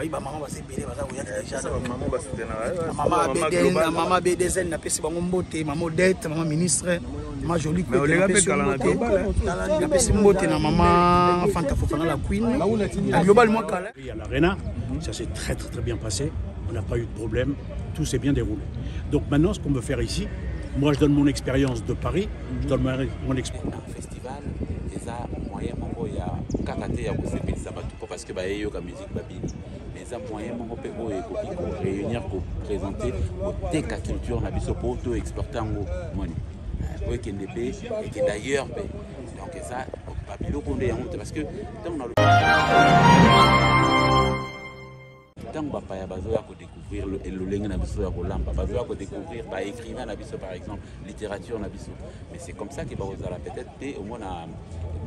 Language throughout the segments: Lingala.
oui, maman va se béler, déjà. Maman maman BDZ n'a pas si bon beauté, maman Odette, maman ministre, maman jolie. Mais on les appelle na maman Fanta Fofana la Queen. Globalement, à l'Arena, ça s'est très bien passé. On n'a pas eu de problème, tout s'est bien déroulé. Donc maintenant, ce qu'on veut faire ici, moi je donne mon expérience de Paris, je donne mon expérience. Festival, il y a moyen il y a karaté à parce que il y a la musique babini. Mais il y a moyen pour réunir, pour présenter, pour la culture, pour tout exporter en monnaie. Oui, qu'il y ait et que d'ailleurs, donc ça, parce que tant que papa a découvrir le langue na biso ya kolamba bazo ko découvrir ba écrivain na biso par exemple littérature na biso mais c'est comme ça que ba ozala peut-être te au moins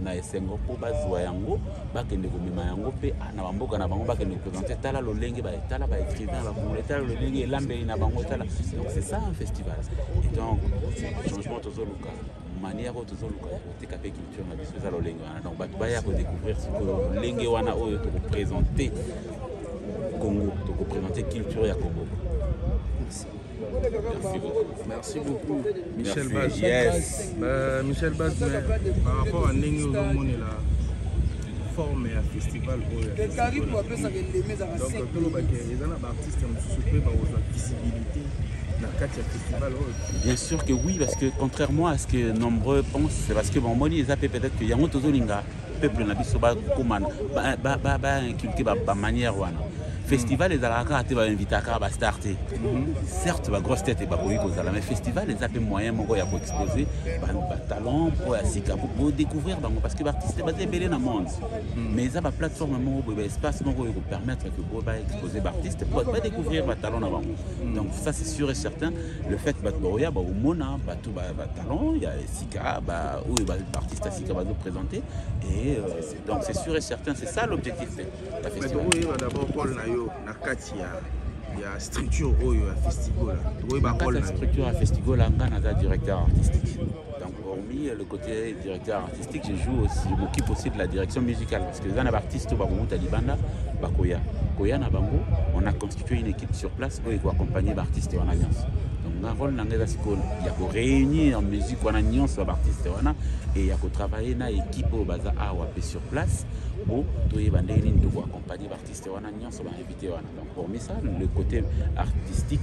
na esengo po bazwa yango ba kende ko mema yango pe na bamboka na bango ba kende présenter tala lo langue ba tala ba écrivain ba ko tala lo langue lambe na bango tala donc c'est ça un festival et donc changement tozo luka manière au tozo luka te capé culture na biso za lo langue donc ba ya ko découvrir ce que langue wana oyo to présenter Congo, pour représenter la culture et Congo. Merci beaucoup. Merci beaucoup. Michel Baz. Yes. Michel Baz, par rapport à Nengi Ozomone, la forme et un festival. Donc, tout le monde a des artistes qui ont une visibilité dans le festival. Bien sûr que oui, parce que contrairement à ce que nombreux pensent, c'est parce que bon, moi, ils appellent peut-être que Yango Tozolinga, peuple n'a pas inculqué par manière. Festival les alaka te va inviter à ba starter. Certes ba grosse tête et ba boyi ko mais festival les appels moyens moko ya pour exposer ba talent pour asika pour découvrir bango parce que l'artiste ba belé dans monde. Mais ça ba plateforme moko ba espace moko ko permettre que bo ba exposer artiste pour ba découvrir ba talent avant. Donc ça c'est sûr et certain le fait ba boya ba mona ba tout ba talent il y a sika ba ou ba artiste asika va nous présenter et donc c'est sûr et certain c'est ça l'objectif de festival. D'abord Paul na kati ya structure oyo ya festival la structure à festival ngana directeur artistique donc hormis le côté directeur artistique je m'occupe aussi de la direction musicale parce que les artistes ba monta libanda ba koya na bango on a constitué une équipe sur place pour accompagner les artistes en alliance donc un rôle nangeza sikolo ya ko réunir en musique wana nyonso ba artistes wana et ya ko travailler na équipe au baza awa sur place pour accompagner l'artiste wana nyonso ba invité wana donc pour ça le côté artistique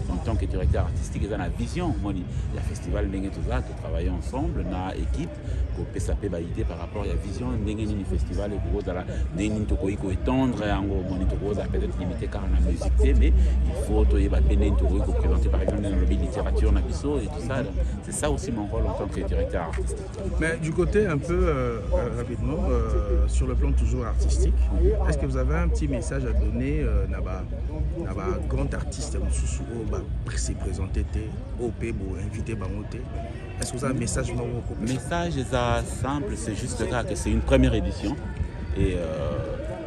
en tant que directeur artistique ils ont la vision moni la festival ndenge toza que travailler ensemble na équipe ko pesa pe ba idée par rapport à la vision ndenge ni festival et pour la ndenge to ko étendre yango moni to ko peut-être limiter car la musique mais il faut to yeba penen to ko présenter par exemple dans le littérature na biso et tout ça c'est ça aussi mon rôle en tant que directeur artistique. Mais du côté un peu rapidement sur le plan toujours artistique, est-ce que vous avez un petit message à donner à grand artiste qui s'est présenté au pays pour inviter Bangote? Est-ce que vous avez un message? Message simple, c'est juste que c'est une première édition et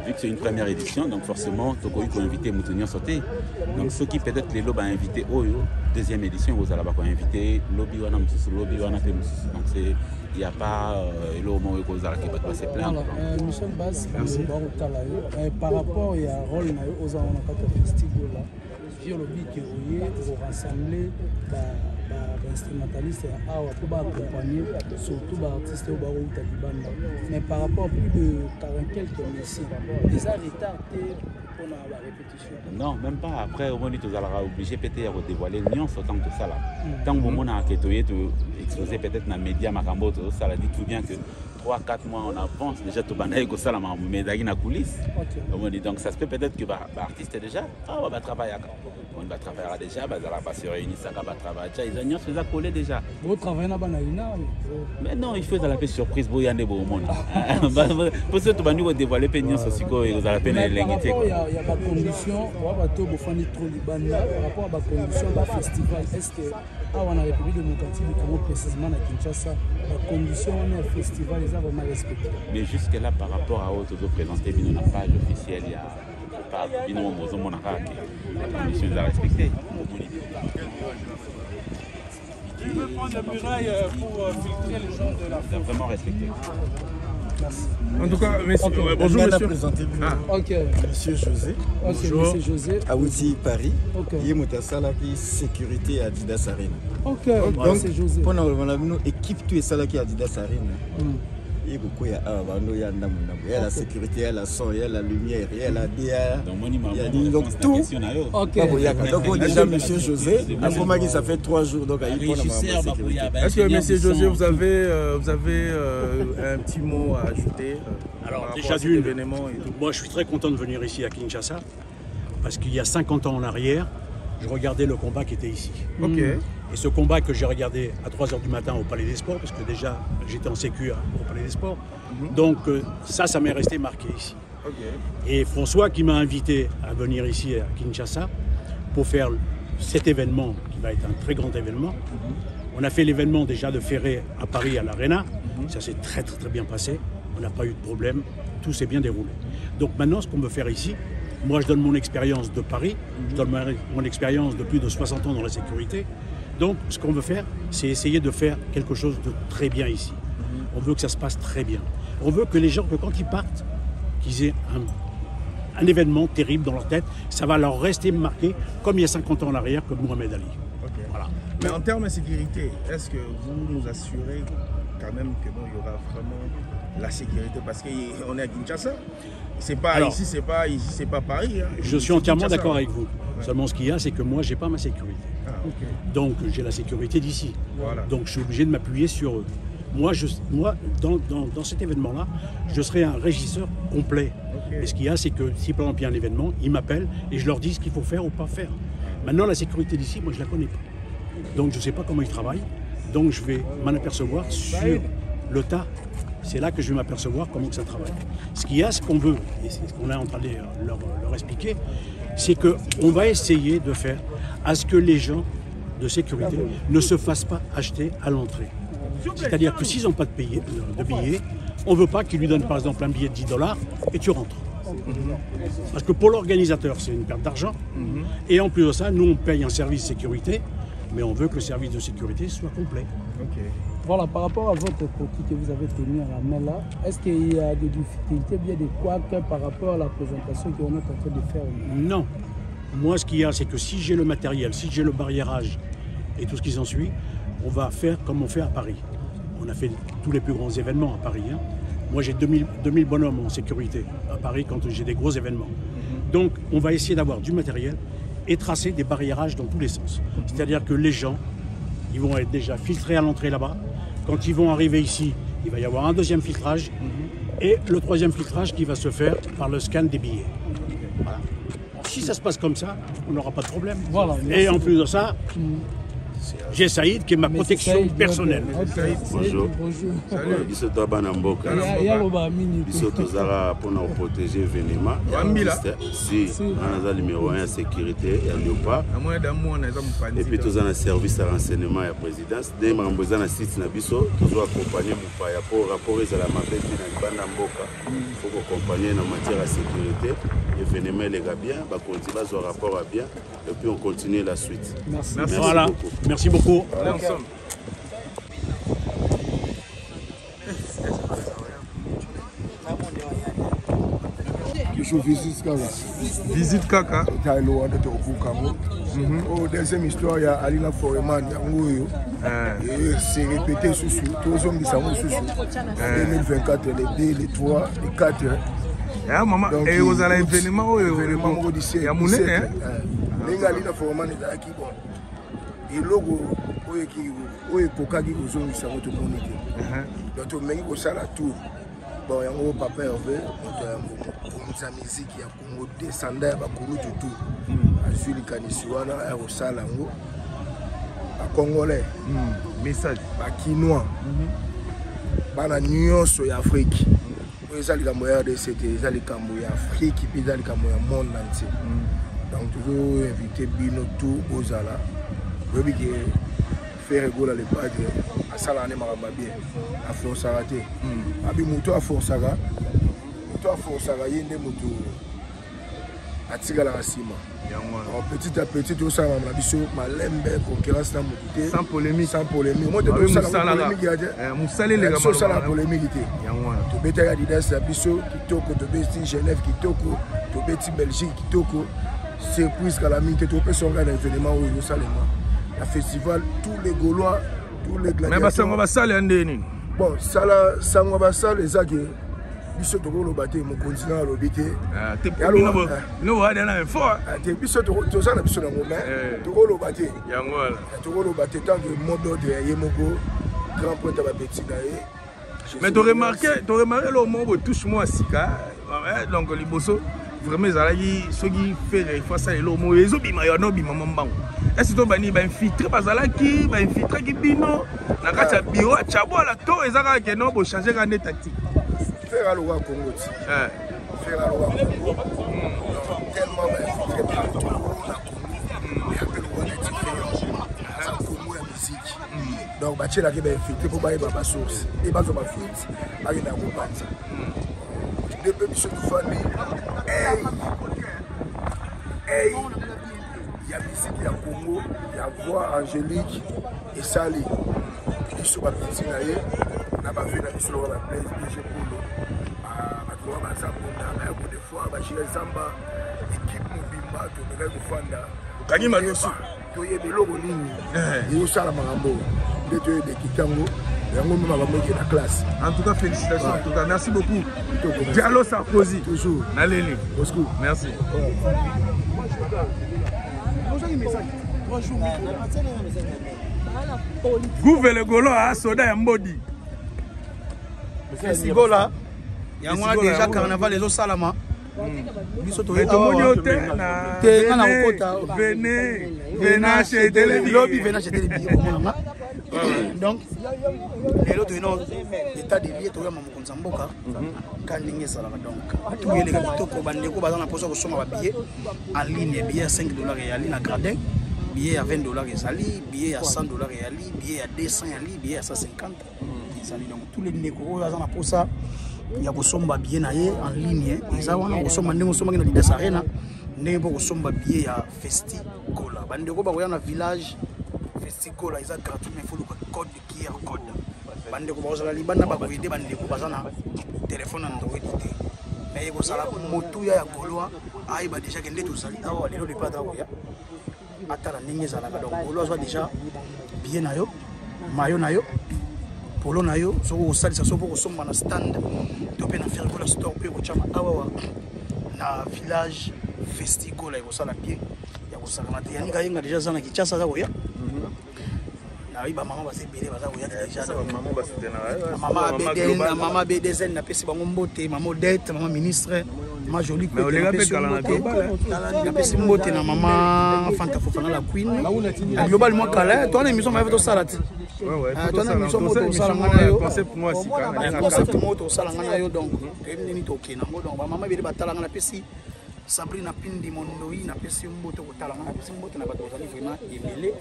vu que c'est une première édition, donc forcément, il faut inviter Moutounian Sauté. Donc ceux qui peut-être les lobes à inviter Oyo, deuxième édition, vous allez inviter Lobby Wana Moussou, Lobby Wana Moussou. Donc c'est il n'y a pas le moment où vous allez passer plein. Michel Baz, par rapport à rôle aux festival, le lobby qui est rassembler les instrumentalistes pour accompagner surtout les artistes au barreau taliban. Mais par rapport à plus de 40 quelques messieurs, les arrêtés pour la répétition. Non, même pas. Après, au moins, tu seras obligé peut-être de dévoiler l'union autant que ça là. Tant que vous avez exposé peut-être dans les médias, ça dit tout bien que 3-4 mois en avance, déjà tout banaï que ça là, mais dans la coulisse. Donc ça se peut peut-être que l'artiste déjà, on va travailler. On va travailler déjà, on va se réunir, ça va travailler. Ils ont déjà collé déjà. Vous travaillez dans Banaïna? Mais non, il faut la paix surprise pour y aller au monde. Pour ça, tu vas nous dévoiler peignon aussi que vous allez peine l'ingénieur. Il y a des conditions, on va trop Liban par rapport à des conditions du festival. Est-ce que on a la République démocratique du Congo précisément à Kinshasa, les conditions du festival les a vraiment respectées? Mais jusque là, par rapport à autres présentés, une page officielle, il y a pas de la condition de la respecter. Tu veux prendre la muraille pour filtrer les gens de la vraiment respecté. Merci. En tout cas, monsieur, bonjour monsieur. Ok. Monsieur José. Ok, Bonjour. monsieur José. Awuti Paris. Ok. Yémouta Salaki sécurité Adidas Arena. Ok, Donc, c'est José. pendant une équipe tout est Salaki Adidas Arena. Il y a beaucoup il y a la sécurité, il y a la son, il y a la lumière, il y a la DA. Donc tout. Ok. Donc déjà monsieur José, ça fait 3 jours donc il faut la sécurité. Est-ce que monsieur José, vous avez un petit mot à ajouter? Alors déjà moi je suis très content de venir ici à Kinshasa parce qu'il y a 50 ans en arrière, je regardais le combat qui était ici. Ok. Et ce combat que j'ai regardé à 3 h du matin au Palais des Sports, parce que déjà j'étais en sécu au Palais des Sports, donc ça m'est resté marqué ici. Okay. Et François qui m'a invité à venir ici à Kinshasa pour faire cet événement qui va être un très grand événement. On a fait l'événement déjà de Ferré à Paris à l'Arena, ça s'est très bien passé, on n'a pas eu de problème, tout s'est bien déroulé. Donc maintenant ce qu'on veut faire ici, moi je donne mon expérience de Paris, je donne mon expérience de plus de 60 ans dans la sécurité. Donc, ce qu'on veut faire, c'est essayer de faire quelque chose de très bien ici. On veut que ça se passe très bien. On veut que les gens, que quand ils partent, qu'ils aient un événement terrible dans leur tête. Ça va leur rester marqué, comme il y a 50 ans en arrière, comme Mohamed Ali. Okay. Voilà. Mais en termes de sécurité, est-ce que vous nous assurez quand même que bon, il y aura vraiment la sécurité? Parce qu'on est à Kinshasa. C'est pas, alors, ici, c'est pas Paris. Hein. Je suis entièrement d'accord avec vous. Ouais. Seulement, ce qu'il y a, c'est que moi, j'ai pas ma sécurité. Ah, okay. Donc, j'ai la sécurité d'ici. Voilà. Donc, je suis obligé de m'appuyer sur eux. Moi, dans cet événement-là, je serai un régisseur complet. Okay. Et ce qu'il y a, c'est que si par exemple il y a un événement, ils m'appellent et je leur dis ce qu'il faut faire ou pas faire. Maintenant, la sécurité d'ici, moi, je ne la connais pas. Donc, je ne sais pas comment ils travaillent. Donc, je vais m'en apercevoir sur le tas. C'est là que je vais m'apercevoir comment que ça travaille. Ce qu'il y a, ce qu'on veut, et c'est ce qu'on est en train de leur expliquer, c'est qu'on va essayer de faire à ce que les gens de sécurité ne se fassent pas acheter à l'entrée. C'est-à-dire que s'ils n'ont pas de billets, on ne veut pas qu'ils lui donnent par exemple un billet de 10 $ et tu rentres. Parce que pour l'organisateur, c'est une perte d'argent. Et en plus de ça, nous, on paye un service de sécurité, mais on veut que le service de sécurité soit complet. Okay. Voilà, par rapport à votre coquille que vous avez tenu à la main là, est-ce qu'il y a des difficultés, bien des couacs par rapport à la présentation qu'on est en train de faire? Non. Moi, ce qu'il y a, c'est que si j'ai le matériel, si j'ai le barriérage et tout ce qui s'ensuit, on va faire comme on fait à Paris. On a fait tous les plus grands événements à Paris. Hein. Moi, j'ai 2000 bonhommes en sécurité à Paris quand j'ai des gros événements. Donc, on va essayer d'avoir du matériel et tracer des barriérages dans tous les sens. C'est-à-dire que les gens, ils vont être déjà filtrés à l'entrée là-bas. Quand ils vont arriver ici, il va y avoir un deuxième filtrage et le troisième filtrage qui va se faire par le scan des billets. Voilà. Si ça se passe comme ça, on n'aura pas de problème. Voilà, et en plus de ça, j'ai Saïd qui est ma protection personnelle. Bonjour. Salut. Biso to bana mboka. Biso tozara pour nous protéger événement. Si on a numéro 1 sécurité et Léopard. Et puis tous un service de renseignement et présidence. Des membres dans site na biso toujours accompagner Mupaya pour rapporter à la mapette na bana mboka. Il faut accompagner en matière de sécurité. Événement les gars bien, bah continuer à rapport à bien et puis on continue la suite. Merci. Voilà. Beaucoup. Merci beaucoup. Allez, ensemble. Visite Kaka. Deuxième histoire, il y a Alina Foreman, c'est répété sous tous hommes qui sont sous 2024, les 2, les 3, les 4. Maman, et vous allez événement il y a mon nez. Les Alina Foreman est là qui bon. Et le logo, où est Poka qui vous ont mis ça, votre monique. Donc, on met ça la tour. Bon, il y a un papa Hervé, sa musique, il y a Congo descendant, il y a Congo tout. Je suis le Canisiwana, il y a au Salango, à Congolais, message, à Quinois, à la nuance sur l'Afrique. Ils ont les moyens de c'était, ils ont les moyens d'Afrique, puis ils ont les moyens du monde entier. Donc, toujours inviter Bino tout aux Ala. Je veux dire, faire rigoler les padres, à Salane Marababie, à Force Araté. Abi Mouto à Force Aga, Mouto à Force Aga, il y a des motos. atikala na nsima petit à petit tosala na biso malembe concurrence na motu te sans polémique moi tosala polémique ya te tosala polémique te tobetaki Adidas na biso kitoko tobeti Genève kitoko tobeti Belgique kitoko surprise kala mingi te topesa nga na événement oyo yosalema na festival tous les Gaulois tous les gladiateurs mais basango basala ndeni bon sala sango basala ezaki biso tokoloba te mokonzi na alobi te no wada na info te biso tozala biso na ngoma tokoloba te yango wala tokoloba te tant que mot d'ordre ye moko grand point à petit nae mais tu remarqué le mot touche moi sika donc liboso vraiment ezalaki soki faire fois ça le mot ezobima yo no bima mambango est-ce que bani ba infiltrer bazalaki ba infiltrer ki bino na kati ya bureau a chabola to ezaka ke no bo changer ka tactique faire à l'Oua Congo. Faire à l'Oua Congo. Tellement infiltré partout la Congo. Et après l'Oua est différent. Ça Congo la musique. Donc bah tu là qui est infiltré pour bailler ma source. Et bah sur ma fuite, avec la compagnie. Depuis que je suis famille, hey, il y a musique, il y a Congo, il y a voix angélique et Sali. Ils sont pas petits naïfs. On a pas vu la mission de la place de Jepolo. Des fois, Bachir Samba, équipe Mobimba, tu me fanda. Kanyima Yosu. Tu es de l'eau ligne. Et au Salamango, de Kitango. La classe. En tout cas, félicitations. En tout cas, merci beaucoup. Diallo Sarkozy. Toujours. Naleli. Moscou. Merci. Gouve le Golo à Soda et Mbodi. C'est Gola. Il y a déjà carnaval les autres salama. Venez acheter les billets. Donc, les autres, l'état des billets, tu as mon Konzamboka, quand il est donc, tous les gars en ligne, billets à 5 $ et en ligne à gradin, billets à 20 $ et sali, billets à 100 $ et ali, billets à 200 et ali, billets à 150. Donc, tous les négros, pour ça. Il y a des billets en ligne. Il y a des billets arena. Il y a des billets à Festigola. Il y a un village Festigola. Il y a gratuit, mais il faut le code de QR code. Il y a un téléphone Android. Mais il y a des motos qui sont déjà déjà bien maillot polo na yo soko osalisa soko kosomba na stand to pe na Fergola store pe kochama awa na village Festigola ekosala bien ya kosala mate yani kayenga déjà zana kichasa za koya na iba mama basebele baza koya déjà mama basitena mama BDZ na pesi bango mbote mama Odette mama ministre ma jolie mais olega pe kala na global na pesi mbote na mama Fanta Fofana la queen na global mo kala to na émission ma veto salati ouais to na émission moto salanga na yo concept moi sika na concept moto salanga na yo donc emni ni toke na donc ba mama bele batalanga na pesi Sabrina Pindi Mondoi na pesi mbote ko talanga na pesi mbote na bato zali vraiment emele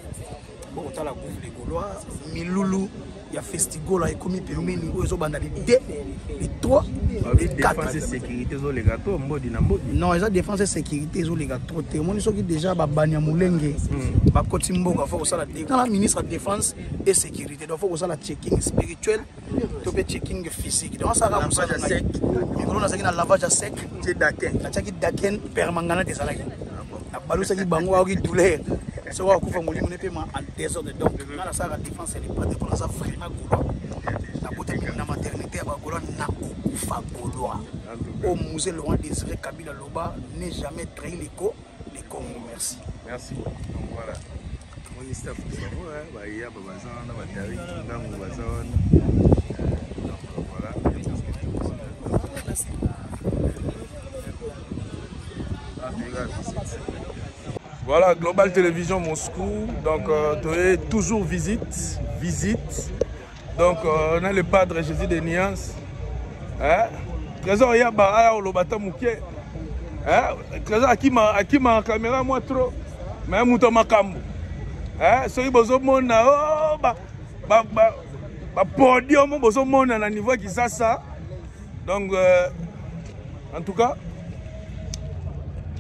bon tala groupe les Gaulois milulu il y a Festigola et comme permeni ozo banda les 2 les 3 les 4 défense et sécurité zo les gâteaux mbodi na mbodi non ils ont défense et sécurité zo les gâteaux te moni soki déjà ba banya mulenge ba koti mboka faut ça la ministre de défense et sécurité donc faut ça la checking spirituel to pe checking physique donc ça va ça sec et on a ça na lavage à sec c'est daken na chaki daken permangana te salaki na balu ça ki bango a ki douleur so wa kufa molimo ne pema en désordre donc na ça la défense elle est pas pour ça vraiment Gaulois la beauté na maternité à Gaulois na kufa Gaulois au musée Laurent Désiré Kabila Loba n'est jamais trahi l'écho les Congo merci donc voilà mon staff tout ça bah il y a bazan na batari ndango bazan donc voilà voilà, Global Télévision Moscou. Donc, tu es toujours visite. Donc, on a le padre Jésus des Nuances. Trésor, il y a Baraya ou Lobata Mouké. Trésor, à qui ma caméra, moi trop. Mais un mouton makambo. Soy bozo mona, podium, bozo mona, à niveau qui ça. Donc, en tout cas,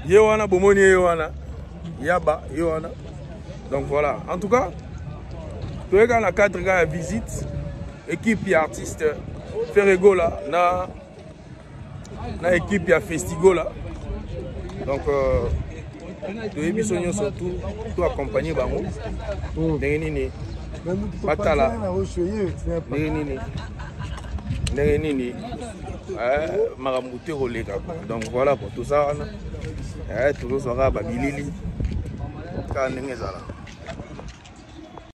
Yewana, Bomoni Yewana, Yaba, Yewana. Donc voilà. En tout cas, tu es dans la 4 gars visite, équipe et artiste, Ferrego là, na équipe et festigo là. Donc, tu es bisogno surtout, tu accompagner Bango. Nini, Batala, Nini, Maramouté Rolega. Donc voilà pour tout ça. Tout ça sera Babilili. Quand